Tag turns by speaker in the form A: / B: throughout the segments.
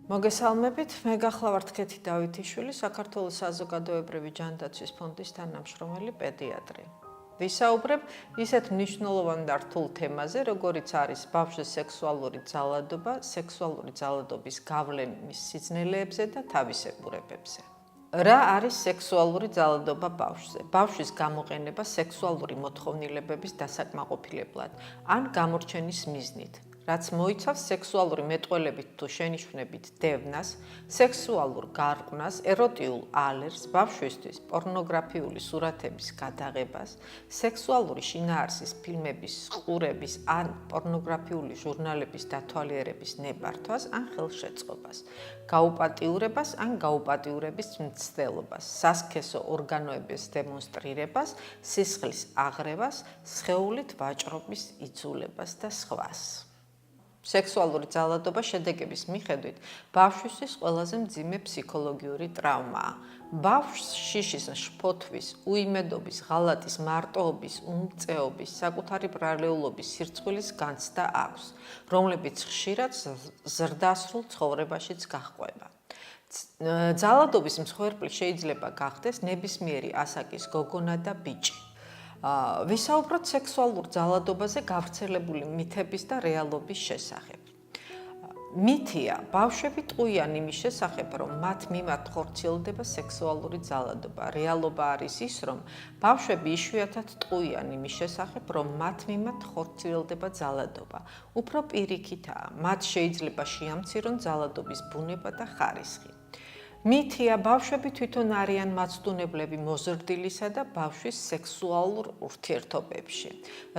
A: მოგესალმებით, მე გახლავართ კეთი დავითიშვილი, საქართველოს საზოგადოებრივი ჯანდაცვის ფონდის თანამშრომელი პედიატრი. ვისაუბრებ ისეთ მნიშვნელოვან და რთულ თემაზე, როგორიც არის ბავშვის სექსუალური ძალადობა, სექსუალური ძალადობის გავლენის სიძნელეებზე და თავისებურებებზე. რა არის სექსუალური ძალადობა ბავშვზე? ბავშვის გამოყენება სექსუალური მოთხოვნილებების დასაკმაყოფილებლად ან გამორჩენის მიზნით. რაც მოიცავს სექსუალური მეტყველებით თუ შენიშვნებით დევნას, სექსუალურ გარყვნას, ეროტიულ ალერს, ბავშვისთვის პორნოგრაფიული სურათების გადაღებას, სექსუალური შინაარსის ფილმების, ყურების ან პორნოგრაფიული ჟურნალების დათვალიერების ნებართვას ან ხელშეწყობას, გაუპატიურებას ან გაუპატიურების მცდელობას, სასქესო ორგანოების დემონსტრირებას, სისხლის აღრევას, სხეულით ვაჭრობის იძულებას და სხვას. სექსუალური ძალადობა შედეგების მიხედვით ბავშვისთვის ყველაზე მძიმე ფსიქოლოგიური ტრავმაა. ბავშვს შიშის შფოთვის, უიმედობის, ღალატის, მარტოობის, უმწეობის, საკუთარი ბრალეულობის სირცხვილის განცდა აქვს, რომლებიც ხშირად ზრდასრულ ცხოვრებაშიც გაჰყვება. ძალადობის მსხვერპლი შეიძლება გახდეს ნებისმიერი ასაკის გოგონა და ბიჭი. ვისაუბროთ სექსუალურ ძალადობაზე გავრცელებული მითების და რეალობის შესახებ. მითია, ბავშვები ტყუიან იმის შესახებ, რომ მათ მიმართ ხორციელდება სექსუალური ძალადობა. რეალობა არის ის, რომ ბავშვები იშვიათად ტყუიან იმის შესახებ, რომ მათ მიმართ ხორციელდება ძალადობა. უფრო პირიქითაა, მათ შეიძლება შეამცირონ ძალადობის ბუნება და ხარისხი. მითია, ბავშვები თვითონ არიან მაცდუნებლები მოზრდილისა და ბავშვის სექსუალურ ურთიერთობებში.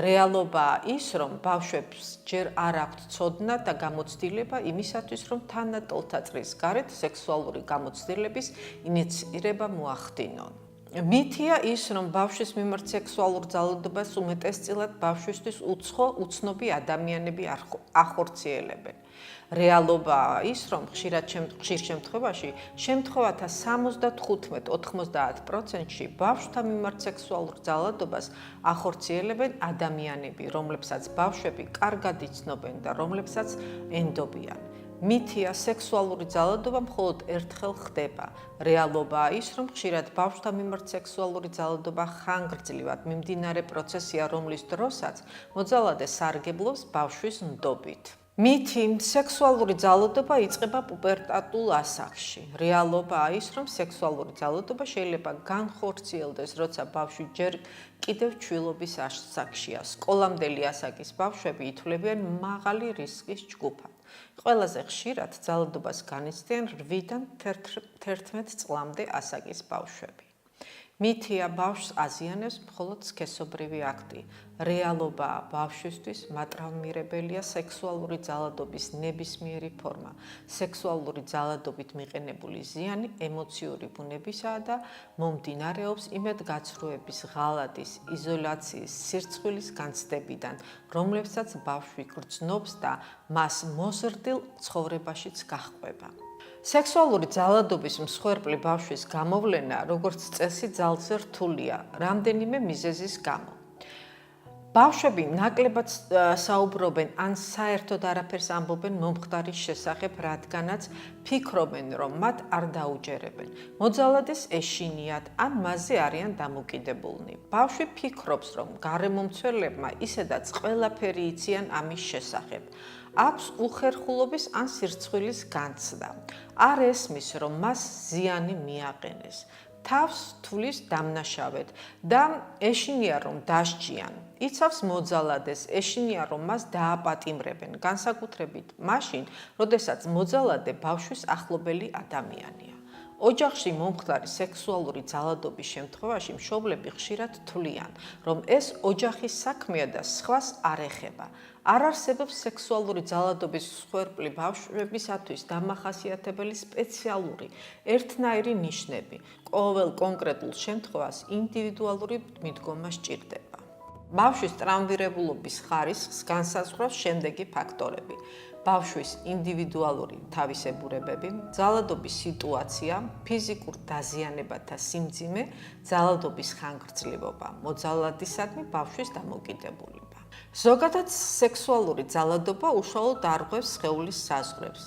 A: რეალობაა ის, რომ ბავშვებს ჯერ არ აქვთ ცოდნა და გამოცდილება იმისათვის, რომ თანატოლთა წრის გარეთ სექსუალური გამოცდილების ინიციირება მოახდინონ. მითია ის, რომ ბავშვის მიმართ სექსუალურ ძალადობას უმეტესწილად ბავშვისთვის უცნობი ადამიანები ახორციელებენ. რეალობაა ის, რომ ხშირ შემთხვევაში შემთხვევათა 75-90%-ში ბავშვთა მიმართ სექსუალურ ძალადობას ახორციელებენ ადამიანები, რომლებსაც ბავშვები კარგად იცნობენ და რომლებსაც ენდობიან. მითია, სექსუალური ძალადობა მხოლოდ ერთხელ ხდება. რეალობაა ის, რომ ხშირად ბავშვთა მიმართ სექსუალური ძალადობა ხანგრძლივად მიმდინარე პროცესია, რომლის დროსაც მოძალადე სარგებლობს ბავშვის ნდობით. მითი, სექსუალური ძალადობა იწყება პუპერტატულ ასაკში. რეალობაა ის, რომ სექსუალური ძალადობა შეიძლება განხორციელდეს, როცა ბავშვი ჯერ კიდევ ჩვილობის ასაკშია. სკოლამდელი ასაკის ბავშვები ითვლებიან მაღალი რისკის ჯგუფად. ყველაზე ხშირად ძალადობას განიცდიან 8-დან 11 წლამდე ასაკის ბავშვები. მითია, ბავშვს აზიანებს მხოლოდ სქესობრივი აქტი. რეალობაა, ბავშვისთვის მატრაუმირებელია სექსუალური ძალადობის ნებისმიერი ფორმა. სექსუალური ძალადობით მიყენებული ზიანი ემოციური ბუნებისაა და მომდინარეობს იმედგაცრუების, ღალატის, იზოლაციის, სირცხვილის განცდებიდან, რომლებსაც ბავშვი გრძნობს და მას მოზრდილ ცხოვრებაშიც გაჰყვება. სექსუალური ძალადობის მსხვერპლი ბავშვის გამოვლენა, როგორც წესი, ძალზე რთულია, რამდენიმე მიზეზის გამო. ბავშვები ნაკლებად საუბრობენ ან საერთოდ არაფერს ამბობენ მომხდარის შესახებ, რადგანაც ფიქრობენ, რომ მათ არ დაუჯერებენ. მოძალადეს ეშინიათ ან მასზე არიან დამოკიდებულნი. ბავშვი ფიქრობს, რომ გარემომცველებმა ისედაც ყველაფერი იციან ამის შესახებ. აქვს უხერხულობის ან სირცხვილის განცდა. არ ესმის, რომ მას ზიანი მიაყენეს. თავს თulis დამნაშავედ და ეშინია, რომ დასჯიან. იცავს მოძალადეს, ეშინია, რომ მას დააპატიმრებენ, განსაკუთრებით მაშინ, როდესაც მოძალადე ბავშვის ახლობელი ადამიანია. ოჯახში მომხდარი სექსუალური ძალადობის შემთხვევაში მშობლები ხშირად თვლიან, რომ ეს ოჯახის საქმეა და სხვას არ ეხება. არ არსებობს სექსუალური ძალადობის მსხვერპლი ბავშვებისათვის დამახასიათებელი სპეციალური, ერთნაირი ნიშნები. ყოველ კონკრეტულ შემთხვევას ინდივიდუალური მიდგომა სჭირდება. ბავშვის ტრავმირებულობის ხარისხს განსაზღვრავს შემდეგი ფაქტორები: ბავშვის ინდივიდუალური თავისებურებები, ძალადობის სიტუაცია, ფიზიკურ დაზიანებათა სიმძიმე, ძალადობის ხანგრძლივობა, მოძალადისადმი ბავშვის დამოკიდებულება. ზოგადად სექსუალური ძალადობა უშუალოდ არღვევს სხეულის საზღვრებს.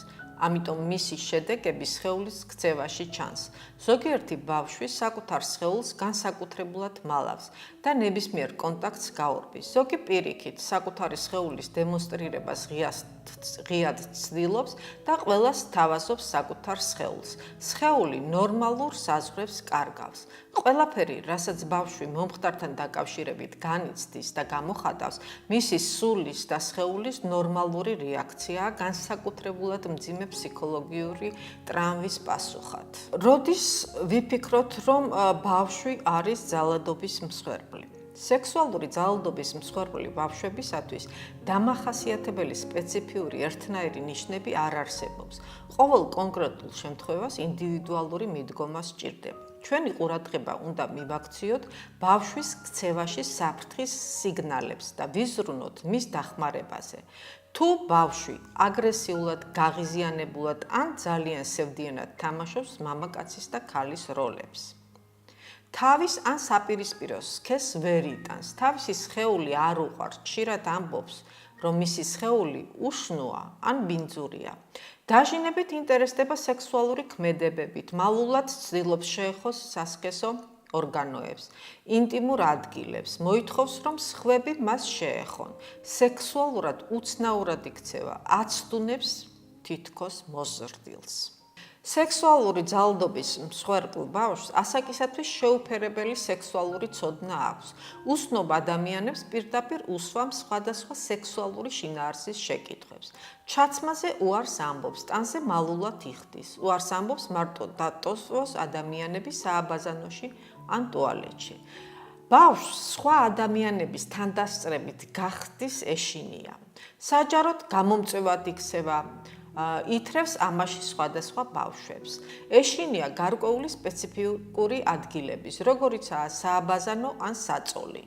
A: ამიტომ მისი შედეგები სხეულის ქცევაში ჩანს. ზოგიერთი ბავშვი საკუთარ სხეულს განსაკუთრებულად მალავს და ნებისმიერ კონტაქტს გაურბის. ზოგი პირიქით საკუთარი სხეულის დემონსტრირებას ღიად ცდილობს და ყველას თავაზობს საკუთარ სხეულს. სხეული ნორმალურ საზღვრებს კარგავს. ყველაფერი, რასაც ბავშვი მომხდართან დაკავშირებით განიცდის და გამოხატავს, მისი სულის და სხეულის ნორმალური რეაქციაა განსაკუთრებულად მძიმე ფსიქოლოგიური ტრამვის პასუხად. როდის ვიფიქროთ, რომ ბავშვი არის ძალადობის მსხვერპლი? სექსუალური ძალადობის მსხვერპლი ბავშვებისათვის დამახასიათებელი სპეციფიური ერთნაირი ნიშნები არ არსებობს. ყოველ კონკრეტულ შემთხვევას ინდივიდუალური მიდგომა სჭირდება. ჩვენი ყურადღება უნდა მივაქციოთ ბავშვის ქცევაში საფრთხის სიგნალებს და ვიზრუნოთ მის დახმარებაზე. თუ ბავშვი აგრესიულად, გაღიზიანებულად ან ძალიან სევდიანად თამაშობს მამაკაცის და ქალის როლებს. თავის ან საპირისპირო სქესს ვერ იტანს, თავისი სხეული არ უყვარს, ხშირად ამბობს, რომ მისი სხეული უშნოა ან ბინძურია. დაჟინებით ინტერესდება სექსუალური ქმედებებით, მალულად ცდილობს შეეხოს სასქესო ორგანოებს, ინტიმურ ადგილებს, მოითხოვს, რომ სხვები მას შეეხონ. სექსუალურად უცნაურად იქცევა, აცდუნებს თითქოს მოზრდილს. სექსუალური ძალადობის მსხვერპლ ბავშვს ასაკისათვის შეუფერებელი სექსუალური ცოდნა აქვს. უსნობ ადამიანებს პირდაპირ უსვამს სხვადასხვა სექსუალური შინაარსის შეკითხვებს. ჩაცმაზე უარს ამბობს, ტანზე მალულად იხდის. უარს ამბობს მარტო დატოვოს ადამიანები სააბაზანოში ან ტუალეტში. ბავშვს სხვა ადამიანების თანდასწრებით გახდის ეშინია. საჯაროდ გამომწვევად იქცევა, ითრევს ამაში სხვადასხვა ბავშვებს. ეშინია გარკვეული სპეციფიკური ადგილების, როგორიცაა სააბაზანო ან საწოლი.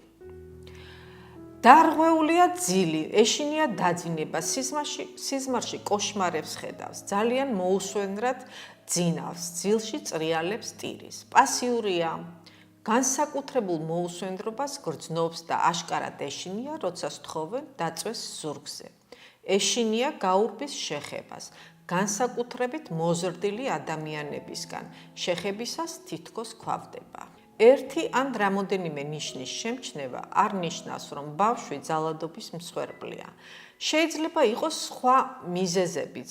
A: დარღვეულია ძილი, ეშინია დაძინება, სიზმარში კოშმარებს ხედავს, ძალიან მოუსვენრად ძინავს, ძილში წრიალებს ტირის. პასიურია, განსაკუთრებულ მოუსვენრობას გრძნობს და აშკარად ეშინია, როცა სთხოვენ დაწვეს ზურგზე. ეშინია გაურბის შეხებას, განსაკუთრებით მოზრდილი ადამიანებისგან, შეხებისას თითქოს ქვავდება. ერთი ან რამოდენიმე ნიშნის შემჩნევა არ ნიშნავს, რომ ბავშვი ძალადობის მსხვერპლია. შეიძლება იყოს სხვა მიზეზებიც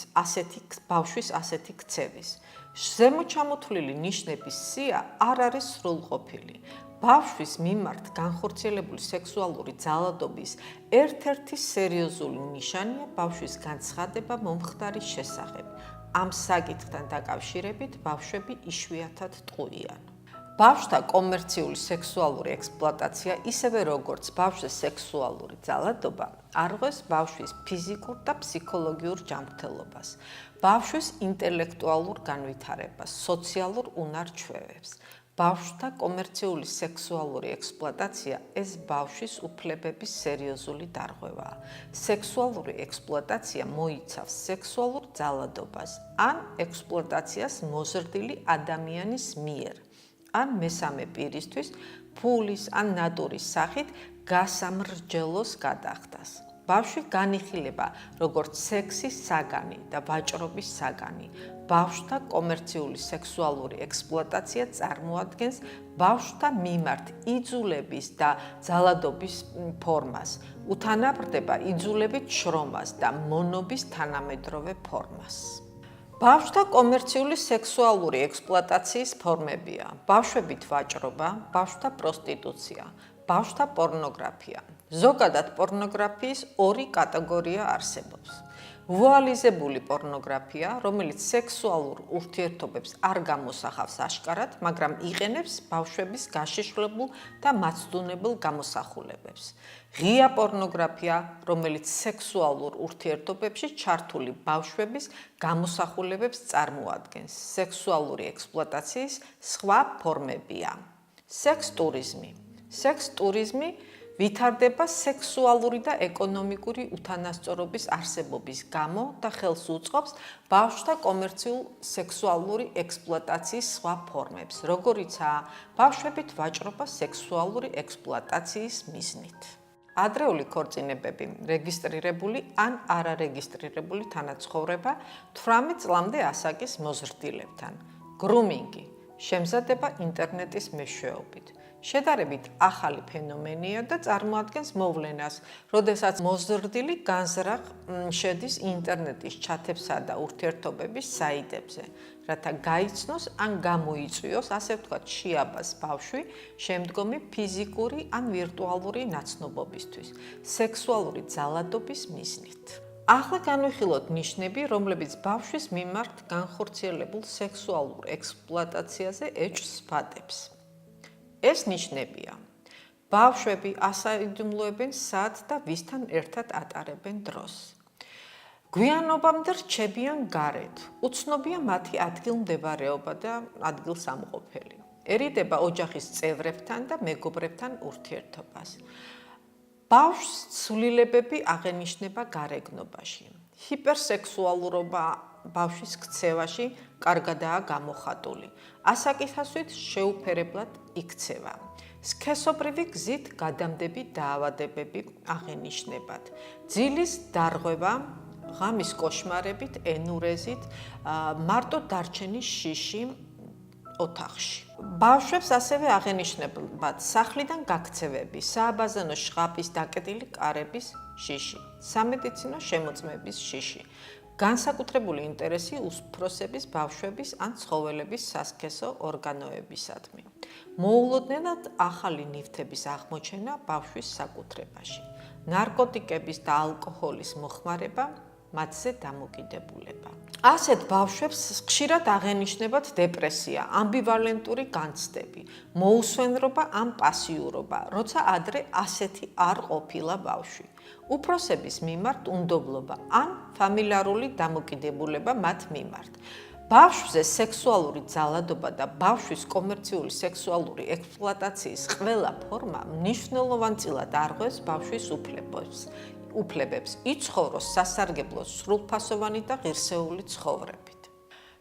A: ბავშვის ასეთი ქცევის. ზემოჩამოთვლილი ნიშნების სია არ არის სრულყოფილი. ბავშვის მიმართ განხორციელებული სექსუალური ძალადობის ერთ-ერთი სერიოზული ნიშანია ბავშვის განცხადება მომხდარის შესახებ. ამ საკითხთან დაკავშირებით ბავშვები იშვიათად ტყუიან. ბავშვთა კომერციული სექსუალური ექსპლუატაცია, ისევე როგორც ბავშვის სექსუალური ძალადობა, არღვევს ბავშვის ფიზიკურ და ფსიქოლოგიურ ჯანმრთელობას, ბავშვის ინტელექტუალურ განვითარებას, სოციალურ უნარ-ჩვევებს. ბავშვთა კომერციული სექსუალური ექსპლუატაცია ეს ბავშვის უფლებების სერიოზული დარღვევაა. სექსუალური ექსპლუატაცია მოიცავს სექსუალურ ძალადობას ან ექსპლუატაციას მოზრდილი ადამიანის მიერ, ან მესამე პირისთვის ფულის ან ნატურის სახით გასამრჯელოს გადახდას. ბავშვი განიხილება როგორც სექსის საგანი და ვაჭრობის საგანი. ბავშვთა კომერციული სექსუალური ექსპლუატაცია წარმოადგენს ბავშვთა მიმართ იძულების და ძალადობის ფორმას, უთანაბრდება იძულებით შრომას და მონობის თანამედროვე ფორმას. ბავშვთა კომერციული სექსუალური ექსპლუატაციის ფორმებია: ბავშვებით ვაჭრობა, ბავშვთა პროსტიტუცია, ბავშვთა პორნოგრაფია. ზოგადად პორნოგრაფიის ორი კატეგორია არსებობს. ვუალიზებული პორნოგრაფია, რომელიც სექსუალურ ურთიერთობებს არ გამოსახავს აშკარად, მაგრამ იყენებს ბავშვების გაშიშვლებულ და მაცდუნებელ გამოსახულებებს. ღია პორნოგრაფია, რომელიც სექსუალურ ურთიერთობებში ჩართული ბავშვების გამოსახულებებს წარმოადგენს. სექსუალური ექსპლუატაციის სხვა ფორმებია. სექს-ტურიზმი. სექს-ტურიზმი ვითარდება სექსუალური და ეკონომიკური უთანასწორობის არსებობის გამო და ხელს უწყობს ბავშვთა კომერციულ სექსუალური ექსპლუატაციის სხვა ფორმებს, როგორიცაა ბავშვებით ვაჭრობა სექსუალური ექსპლუატაციის მიზნით. ადრეული ქორწინებები, რეგისტრირებული ან არარეგისტრირებული თანაცხოვრება 18 წლამდე ასაკის მოზრდილებთან. გრუმინგი, შემზადება ინტერნეტის მეშვეობით. შედარებით ახალი ფენომენია და წარმოადგენს მოვლენას, როდესაც მოზრდილი განზრახ შედის ინტერნეტის ჩათებსა და ურთიერთობების საიტებზე, რათა გაიცნოს ან გამოიწვიოს, ასე ვთქვათ, შეაბას ბავშვი შემდგომი ფიზიკური ან ვირტუალური ნაცნობობისთვის, სექსუალური ძალადობის მიზნით. ახლა განვიხილოთ ნიშნები, რომლებიც ბავშვის მიმართ განხორციელებულ სექსუალურ ექსპლუატაციაზე ეჭვს ვადებს. ეს ნიშნებია: ბავშვები ასაიდუმლოებენ სად და ვისთან ერთად ატარებენ დროს. გვიანობამდე რჩებიან გარეთ, უცნობია მათი ადგილმდებარეობა და ადგილსამყოფელი. ერიდება ოჯახის წევრებთან და მეგობრებთან ურთიერთობას. ბავშვს ცვლილებები აღენიშნება გარეგნობაში. ჰიპერსექსუალურობა ბავშვის ქცევაში კარგადაა გამოხატული. ასაკისასვით შეუფერებლად იქცევა. სქესობრივი გზით გადამდები დაავადებები აღენიშნებათ. ძილის დარღვევა, ღამის კოშმარებით, ენურეზით, მარტო დარჩენის შიში ოთახში. ბავშვებს ასევე აღენიშნებათ სახლიდან გაქცევები, სააბაზანო ჟღაპის დაკეტილი კარების შიში, სამედიცინო შემოწმების შიში. განსაკუთრებული ინტერესი უფროსების ბავშვების ან ცხოველების სასქესო ორგანოებისადმი. მოულოდნელად ახალი ნივთების აღმოჩენა ბავშვის საკუთრებაში. ნარკოტიკების და ალკოჰოლის მოხმარება, მათზე დამოკიდებულება. ასეთ ბავშვებს ხშირად აღენიშნებათ დეპრესია, ამბივალენტური განცდები, მოუსვენრობა ან პასიურობა, როცა ადრე ასეთი არ ყოფილა ბავშვი. უფროსების მიმართ უნდობლობა ან ფამილიარული დამოკიდებულება მათ მიმართ. ბავშვზე სექსუალური ძალადობა და ბავშვის კომერციული სექსუალური ექსპლუატაციის ყველა ფორმა მნიშვნელოვანწილად არღვევს ბავშვის უფლებებს, იცხოვროს სასარგებლო სრულფასოვანი და ღირსეული ცხოვრებით.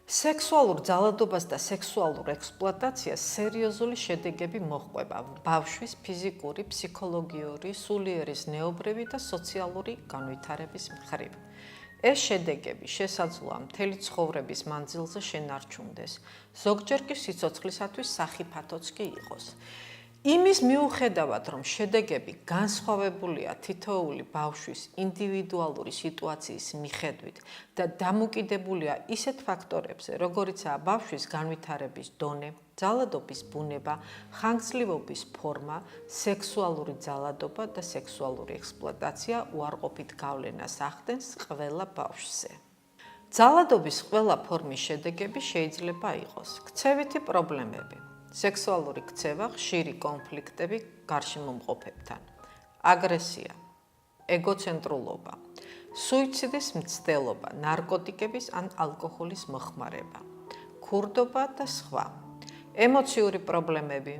A: სექსუალურ ძალადობას და სექსუალურ ექსპლუატაციას სერიოზული შედეგები მოჰყვება ბავშვის ფიზიკური, ფსიქოლოგიური, სულიერი ზნეობრივი და სოციალური განვითარების მხრივ. ეს შედეგები შესაძლოა მთელი ცხოვრების მანძილზე შენარჩუნდეს, ზოგჯერ კი სიცოცხლისათვის სახიფათოც კი იყოს. იმის მიუხედავად, რომ შედეგები განსხვავებულია თითოეული ბავშვის ინდივიდუალური სიტუაციის მიხედვით და დამოკიდებულია ისეთ ფაქტორებზე, როგორიცაა ბავშვის განვითარების დონე, ძალადობის ბუნება, ხანგრძლივობის ფორმა, სექსუალური ძალადობა და სექსუალური ექსპლუატაცია უარყოფით გავლენას ახდენს ყველა ბავშვზე. ძალადობის ყველა ფორმის შედეგები შეიძლება იყოს: ქცევითი პრობლემები, სექსუალური ქცევა, ხშირი კონფლიქტები გარშემომყოფებთან, აგრესია, ეგოცენტრულობა, სუიციდის მცდელობა, ნარკოტიკების ან ალკოჰოლის მოხმარება, ქურდობა და სხვა. ემოციური პრობლემები,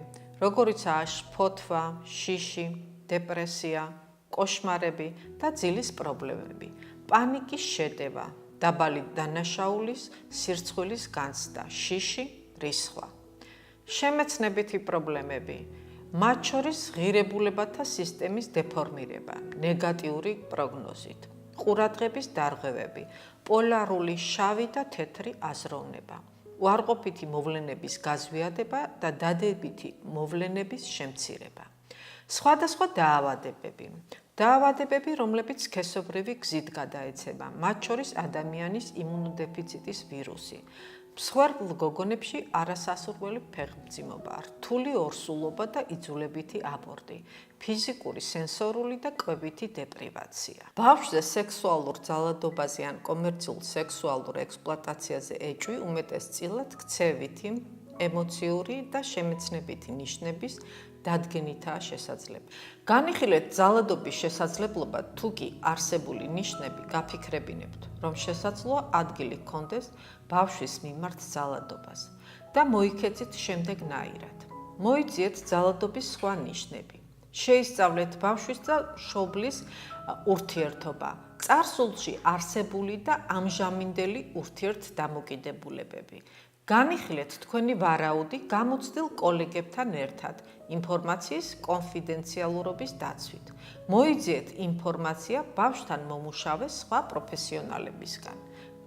A: როგორიცაა შფოთვა, შიში, დეპრესია, კოშმარები და ძილის პრობლემები, პანიკის შეტევა, დაბალი დანაშაულის, სირცხვილის განცდა, შიში, რისხვა. შემეცნებითი პრობლემები, მათ შორის ღირებულებათა სისტემის დეფორმირება, ნეგატიური პროგნოზით, ყურადღების დარღვევები, პოლარული შავი და თეთრი აზროვნება, უარყოფითი მოვლენების გაზვიადება და დადებითი მოვლენების შემცირება. სხვადასხვა დაავადებები, რომლებიც სქესობრივი გზით გადაეცემა, მათ შორის ადამიანის იმუნოდეფიციტის ვირუსი, მსხვერპლ გოგონებში არასასურველი ფეხმძიმობა, რთული ორსულობა და იძულებითი აბორტი, ფიზიკური, სენსორული და კვებითი დეპრივაცია. ბავშვზე სექსუალურ ძალადობაზე ან კომერციულ სექსუალურ ექსპლუატაციაზე ეჭვი უმეტესწილად ქცევითი, ემოციური და შემეცნებითი ნიშნების დადგენითაა შესაძლებელი. განიხილეთ ძალადობის შესაძლებლობა, თუ კი არსებული ნიშნები გაფიქრებინებთ, რომ შესაძლოა ადგილი ჰქონდეს ბავშვის მიმართ ძალადობას და მოიქეცით შემდეგნაირად. მოიძიეთ ძალადობის სხვა ნიშნები. შეისწავლეთ ბავშვის და მშობლის ურთიერთობა, წარსულში არსებული და ამჟამინდელი ურთიერთდამოკიდებულებები. განიხილეთ თქვენი ვარაუდი გამოცდილ კოლეგებთან ერთად ინფორმაციის კონფიდენციალურობის დაცვით. მოიძიეთ ინფორმაცია ბავშვთან მომუშავე სხვა პროფესიონალებისგან.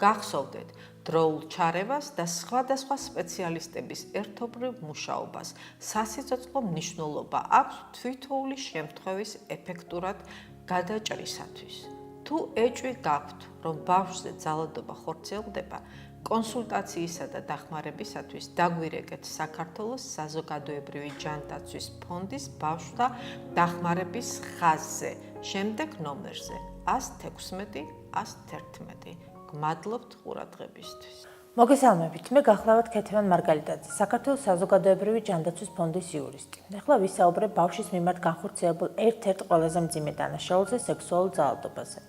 A: გახსოვდეთ დროულ ჩარევას და სხვადასხვა სპეციალისტების ერთობრივ მუშაობას. სასიცოცხლო მნიშვნელობა აქვს თვითოული შემთხვევის ეფექტურად გადაჭრისათვის. თუ ეჭვი გაქვთ, რომ ბავშვზე ძალადობა ხორციელდება, კონსულტაციისა და დახმარებისათვის დაგვირეკეთ საქართველოს საზოგადოებრივი ჯანდაცვის ფონდის ბავშვთა დახმარების ხაზზე, შემდეგ ნომერზე 116 111. გმადლობთ ყურადღებისთვის.
B: მოგესალმებით, მე გახლავთ ქეთევან მარგალიტაძე, საქართველოს საზოგადოებრივი ჯანდაცვის ფონდის იურისტი. ახლა ვისაუბრებ ბავშვის მიმართ განხორციელებულ ერთ-ერთ ყველაზე მძიმე დანაშაულზე, სექსუალურ ძალადობაზე.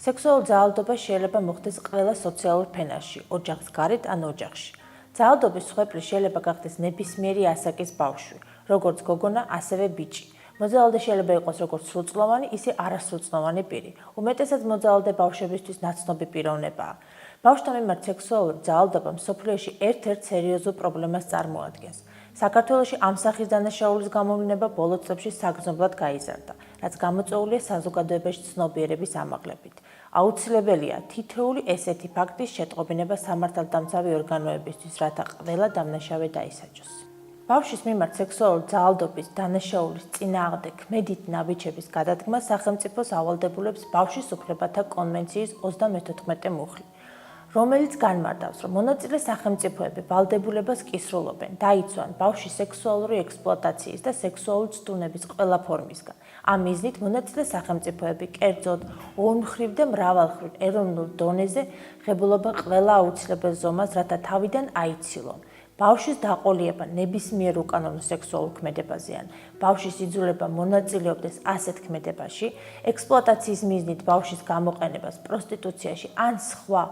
B: სექსუალურ ძალადობა შეიძლება მოხდეს ყველა სოციალურ ფენაში, ოჯახის გარეთ ან ოჯახში. ძალადობის მსხვერპლი შეიძლება გახდეს ნებისმიერი ასაკის ბავშვი, როგორც გოგონა, ასევე ბიჭი. მოძალადე შეიძლება იყოს როგორც სრულწლოვანი, ისე არასრულწლოვანი პირი. უმეტესად მოძალადე ბავშვებისთვის ნაცნობი პიროვნებაა. ბავშვთა მიმართ სექსუალური ძალადობა მსოფლიოში ერთ-ერთ სერიოზულ პრობლემას წარმოადგენს. საქართველოში ამ სახის დანაშაულის გამოვლინება ბოლო წლებში საგრძნობლად გაიზარდა, რაც გამოწვეულია საზოგადოებაში ცნობიერების ამაღლებით. აუცილებელია თითოეული ესეთი ფაქტის შეტყობინება სამართალდამცავი ორგანოებისთვის, რათა ყველა დამნაშავე დაისაჯოს. ბავშვის მიმართ სექსუალური ძალადობის დანაშაულის წინააღმდეგ ქმედით ნაბიჯების გადადგმა სახელმწიფოს ავალდებულებს ბავშვის უფლებათა კონვენციის 34 მუხლი, რომელიც განმარტავს, რომ მონაწილე სახელმწიფოები ვალდებულებას კისრულობენ დაიცვან ბავშვის სექსუალური ექსპლუატაციის და სექსუალური ცდუნების ყველა ფორმისგან. ამ მიზნით მონაწილე სახელმწიფოები კერძოდ ორმხრივ და მრავალმხრივ ეროვნულ დონეზე ღებულობა ყველა აუცილებელ ზომას, რათა თავიდან აიცილონ ბავშვის დაყოლიება ნებისმიერ უკანონო სექსუალურ ქმედებაზე ან ბავშვის იძულება მონაწილეობდეს ასეთ ქმედებაში, ექსპლუატაციის მიზნით ბავშვის გამოყენებას პროსტიტუციაში ან სხვა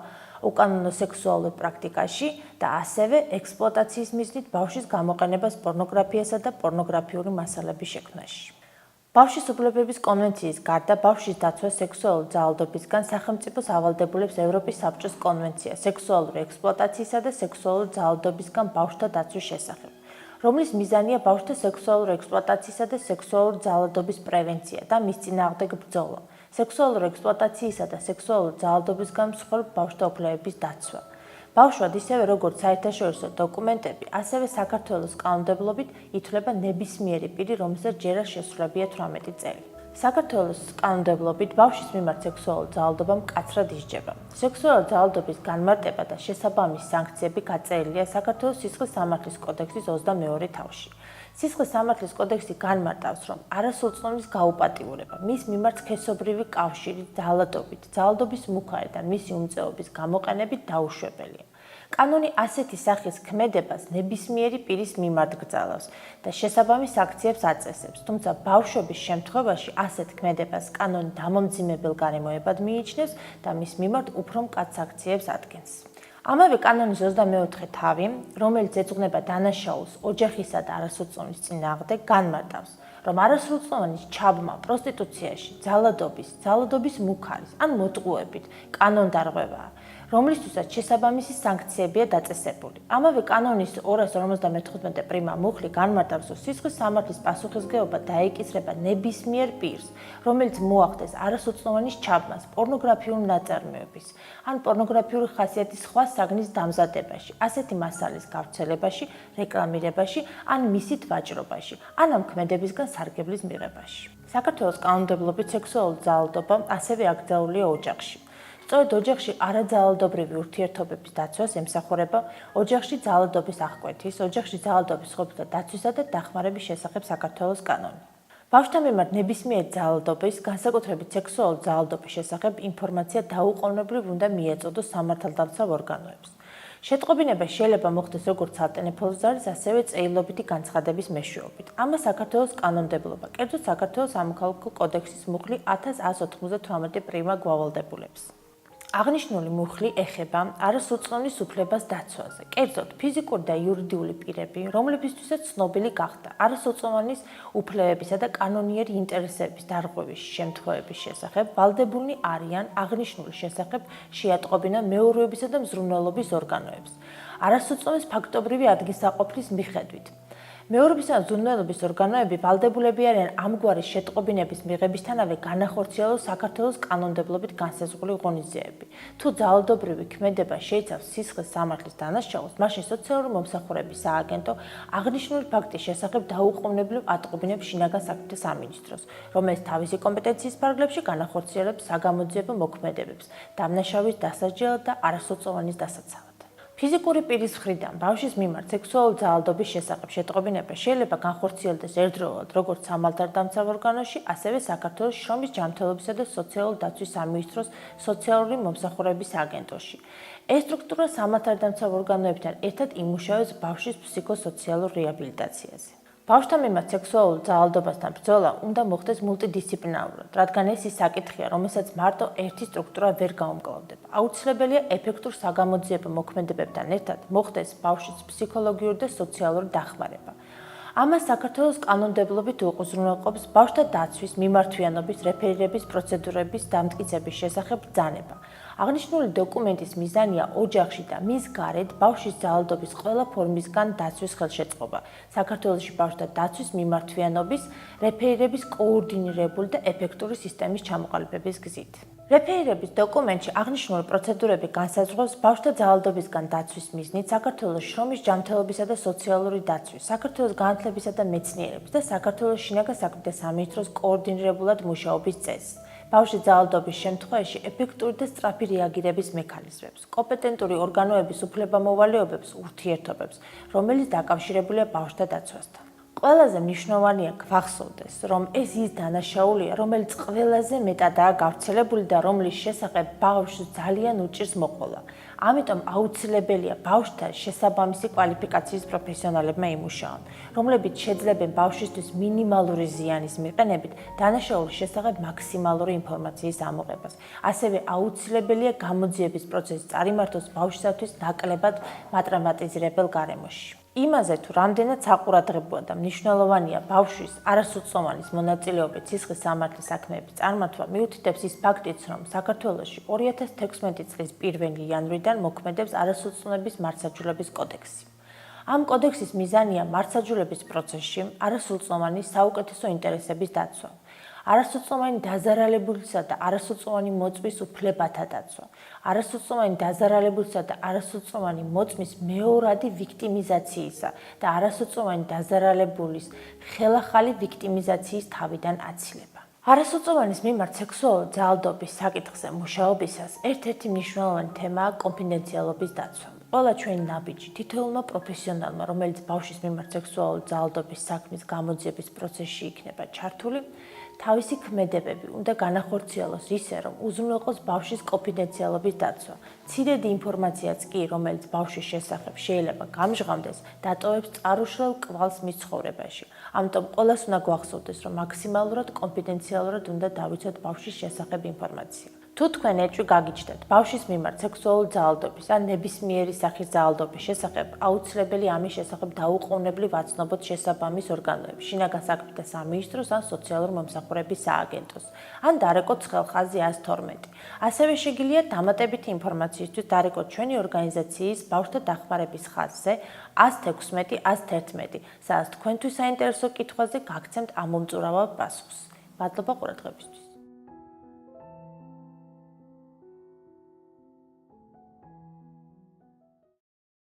B: უკანონო სექსუალურ პრაქტიკაში და ასევე ექსპლუატაციის მიზნით ბავშვის გამოყენებას პორნოგრაფიასა და პორნოგრაფიული მასალების შექმნაში. ბავშვის უფლებების კონვენციის გარდა ბავშვის დაცვა სექსუალური ძალადობისგან სახელმწიფოს ავალდებულებს ევროპის საბჭოს კონვენცია სექსუალური ექსპლუატაციისა და სექსუალური ძალადობისგან ბავშვთა დაცვის შესახებ, რომლის მიზანია ბავშვთა სექსუალური ექსპლუატაციისა და სექსუალური ძალადობის პრევენცია და მის წინააღმდეგ ბრძოლა, სექსუალური ექსპლუატაციისა და სექსუალური ძალადობისგან მსხვერპლ ბავშვთა უფლებების დაცვა. ბავშვად ისევე როგორც საერთაშორისო დოკუმენტები, ასევე საქართველოს კანონმდებლობით ითვლება ნებისმიერი პირი, რომელსაც ჯერ არ შესრულებია 18 წელი. საქართველოს კანონმდებლობით ბავშვის მიმართ სექსუალური ძალადობა მკაცრად ისჯება. სექსუალური ძალადობის განმარტება და შესაბამისი სანქციები გაწერილია საქართველოს სისხლის სამართლის კოდექსის 22 თავში. სისხლის სამართლის კოდექსი განმარტავს, რომ არასრულწლოვანის გაუპატიურება, მის მიმართ სქესობრივი კავშირით, ძალადობით, ძალადობის მუქარით და მისი უმწეობის გამოყენებით დაუშვებელია. კანონი ასეთი სახის ქმედებას ნებისმიერი პირის მიმართ გრძელავს და შესაბამის აქციებს აწესებს, თუმცა ბავშვების შემთხვევაში ასეთ ქმედებას კანონი დამომძიმებელ გარემოებად მიიჩნევს და მის მიმართ უფრო მკაც აქციებს ადგენს. ამავე კანონის 24 თავი, რომელიც ეძღვნება დანაშაულს ოჯახისა და არასრულწლოვანის წინააღმდეგ, განმარტავს, რომ არასრულწლოვანის ჩაბმა პროსტიტუციაში ძალადობის მუქარის ან მოტყუებით კანონდარღვევაა, რომლისთვისაც შესაბამისი სანქციებია დაწესებული. ამავე კანონის 254 პრიმა მუხლი განმარტავს, რომ სისხლის სამართლის პასუხისმგებლობა დაეკისრება ნებისმიერ პირს, რომელიც მოახდეს არასრულწლოვანის ჩაბმას პორნოგრაფიული ნაწარმოების ან პორნოგრაფიული ხასიათის სხვა საგნის დამზადებაში, ასეთი მასალის გავრცელებაში, რეკლამირებაში ან მისით ვაჭრობაში, ან ამ ქმედებისგან სარგებლის მიღებაში. საქართველოს კანონმდებლობით სექსუალური ძალადობა ასევე აკრძალულია ოჯახში. სწორედ ოჯახში არაძალადობრივი ურთიერთობების დაცვას ემსახურება ოჯახში ძალადობის აღკვეთის, ოჯახში ძალადობის მსხვერპლთა დაცვისა და დახმარების შესახებ საქართველოს კანონი. ბავშვთა მიმართ ნებისმიერი ძალადობის, განსაკუთრებით სექსუალური ძალადობის შესახებ ინფორმაცია დაუყოვნებლივ უნდა მიეწოდოს სამართალდამცავ ორგანოებს. შეტყობინება შეიძლება მოხდეს როგორც სატელეფონო ზარის, ასევე წერილობითი განცხადების მეშვეობით. ამას საქართველოს კანონმდებლობა, კერძოდ საქართველოს სამოქალაქო კოდექსის მუხლი 1198 პრიმა გვავალდებულებს. აღნიშნული მუხლი ეხება არასრულწლოვნის უფლებას დაცვაზე. კერძოდ, ფიზიკური და იურიდიული პირები, რომლებისთვისაც ცნობილი გახდა არასრულწლოვნის უფლებებისა და კანონიერი ინტერესების დარღვევის შემთხვევების შესახებ, ვალდებულნი არიან აღნიშნული შესახებ შეატყობინონ მეურვეობისა და მზრუნველობის ორგანოებს. არასრულწლოვნის ფაქტობრივი ადგილსაყოფნის მიხედვით. მეურვეობისა და მზრუნველობის ორგანოები ვალდებულები არიან ამგვარი შეტყობინების მიღებისთანავე განახორციელოს საქართველოს კანონმდებლობით განსაზღვრული ღონისძიებები. თუ ძალადობრივი ქმედება შეიცავს სისხლის სამართლის დანაშაულს, მაშინ სოციალური მომსახურების სააგენტო აღნიშნული ფაქტის შესახებ დაუყოვნებლივ ატყობინებს შინაგან საქმეთა სამინისტროს, რომელიც თავისი კომპეტენციის ფარგლებში განახორციელებს საგამოძიებო მოქმედებებს დამნაშავის დასაჯელად და არასრულწლოვანის დასაცავად. ფიზიკური პირის მხრიდან ბავშვის მიმართ სექსუალური ძალადობის შესახებ შეტყობინება შეიძლება განხორციელდეს ერთდროულად როგორც სამართალდამცავ ორგანოში, ასევე საქართველოს შრომის ჯანმრთელობისა და სოციალური დაცვის სამინისტროს სოციალური მომსახურების აგენტოში. ეს სტრუქტურა სამართალდამცავ ორგანოებთან ერთად იმუშავებს ბავშვის ფსიქოსოციალურ რეაბილიტაციაზე. ბავშვთან მიმართ სექსუალურ ძალადობასთან ბრძოლა უნდა მოხდეს მულტიდისციპლინარულად, რადგან ეს ის საკითხია, რომელსაც მარტო ერთი სტრუქტურა ვერ გაუმკლავდება. აუცილებელია ეფექტურ საგამოძიებო მოქმედებებთან ერთად მოხდეს ბავშვის ფსიქოლოგიური და სოციალური დახმარება. ამას საქართველოს კანონმდებლობით უზრუნველყოფს ბავშვთა დაცვის, მიმართვიანობის, რეფერირების პროცედურების დამტკიცების შესახებ ბრძანება. აღნიშნული დოკუმენტის მიზანია ოჯახში და მის გარეთ ბავშვის ძალადობის ყველა ფორმისგან დაცვის ხელშეწყობა, საქართველოში ბავშვთა დაცვის მიმართვიანობის, რეფერირების კოორდინირებული და ეფექტური სისტემის ჩამოყალიბების გზით. რეფერირების დოკუმენტში აღნიშნული პროცედურები განსაზღვრავს ბავშვთა ძალადობისგან დაცვის მიზნით საქართველოს შრომის ჯანმრთელობისა და სოციალური დაცვის, საქართველოს განათლებისა და მეცნიერების და საქართველოს შინაგან საქმეთა სამინისტროს კოორდინირებულად მუშაობის წესს. ბავშვის ძალადობის შემთხვევაში ეფექტური და სწრაფი რეაგირების მექანიზმებს, კომპეტენტური ორგანოების უფლებამოვალეობებს, ურთიერთობებს, რომელიც დაკავშირებულია ბავშვთა დაცვასთან. ყველაზე მნიშვნელოვანია გვახსოვდეს, რომ ეს ის დანაშაულია, რომელიც ყველაზე მეტადაა გავრცელებული და რომლის შესახებ ბავშვს ძალიან უჭირს მოყოლა. ამიტომ აუცილებელია ბავშვთა შესაბამისი კვალიფიკაციის პროფესიონალებმა იმუშაონ, რომლებიც შეძლებენ ბავშვისთვის მინიმალური ზიანის მიყენებით დანაშაულის შესახებ მაქსიმალური ინფორმაციის ამოღებას. ასევე აუცილებელია გამოძიების პროცესი წარიმართოს ბავშვისათვის ნაკლებად მატრამატიზირებელ გარემოში. იმაზე თუ რამდენად საყურადღებოა და მნიშვნელოვანია ბავშვის არასრულწლოვანის მონაწილეობით სისხლის სამართლის საქმეების წარმართვა, მიუთითებს ის ფაქტიც, რომ საქართველოში 2016 წლის 1 იანვრიდან მოქმედებს არასრულწლოვნების მართლმსაჯულების კოდექსი. ამ კოდექსის მიზანია მართლმსაჯულების პროცესში არასრულწლოვანის საუკეთესო ინტერესების დაცვა. არასრულწლოვანი დაზარალებულისა და არასრულწლოვანი მოწმის უფლებათა დაცვა, არასრულწლოვანი დაზარალებულისა და არასრულწლოვანი მოწმის მეორადი ვიქტიმიზაციისა და არასრულწლოვანი დაზარალებულის ხელახალი ვიქტიმიზაციის თავიდან აცილება. არასრულწლოვანის მიმართ სექსუალური ძალადობის საკითხზე მუშაობისას ერთ-ერთი მნიშვნელოვანი თემაა კონფიდენციალობის დაცვა. ყველა ჩვენი ნაბიჯი თითოეულმა პროფესიონალმა, რომელიც ბავშვის მიმართ სექსუალური ძალადობის საქმის გამოძიების პროცესში იქნება ჩართული, თავისი ქმედებები უნდა განახორციელოს ისე, რომ უზრუნველყოს ბავშვის კონფიდენციალობის დაცვა. მცირედი ინფორმაციაც კი, რომელიც ბავშვის შესახებ შეიძლება გამჟღავნდეს, დატოვებს წარუშლელ კვალს მის ცხოვრებაში. ამიტომ ყველას უნდა გვახსოვდეს, რომ მაქსიმალურად კონფიდენციალურად უნდა დავიცოთ ბავშვის შესახებ ინფორმაცია. თუ თქვენ ეჭვი გაგიჩნდათ ბავშვის მიმართ სექსუალური ძალადობის ან ნებისმიერი სახის ძალადობის შესახებ, აუცილებელი ამის შესახებ დაუყოვნებლივ აცნობოთ შესაბამის ორგანოებს, შინაგან საქმეთა სამინისტროს ან სოციალური მომსახურების სააგენტოს, ან დარეკოთ ხელხაზი 112. ასევე შეგიძლიათ დამატებითი ინფორმაციისთვის დარეკოთ ჩვენი ორგანიზაციის ბავშვთა დახმარების ხაზზე 116-111, სადაც თქვენთვის საინტერესო კითხვაზე გაგცემთ ამომწურავად პასუხს. მადლობა ყურადღებისთვის.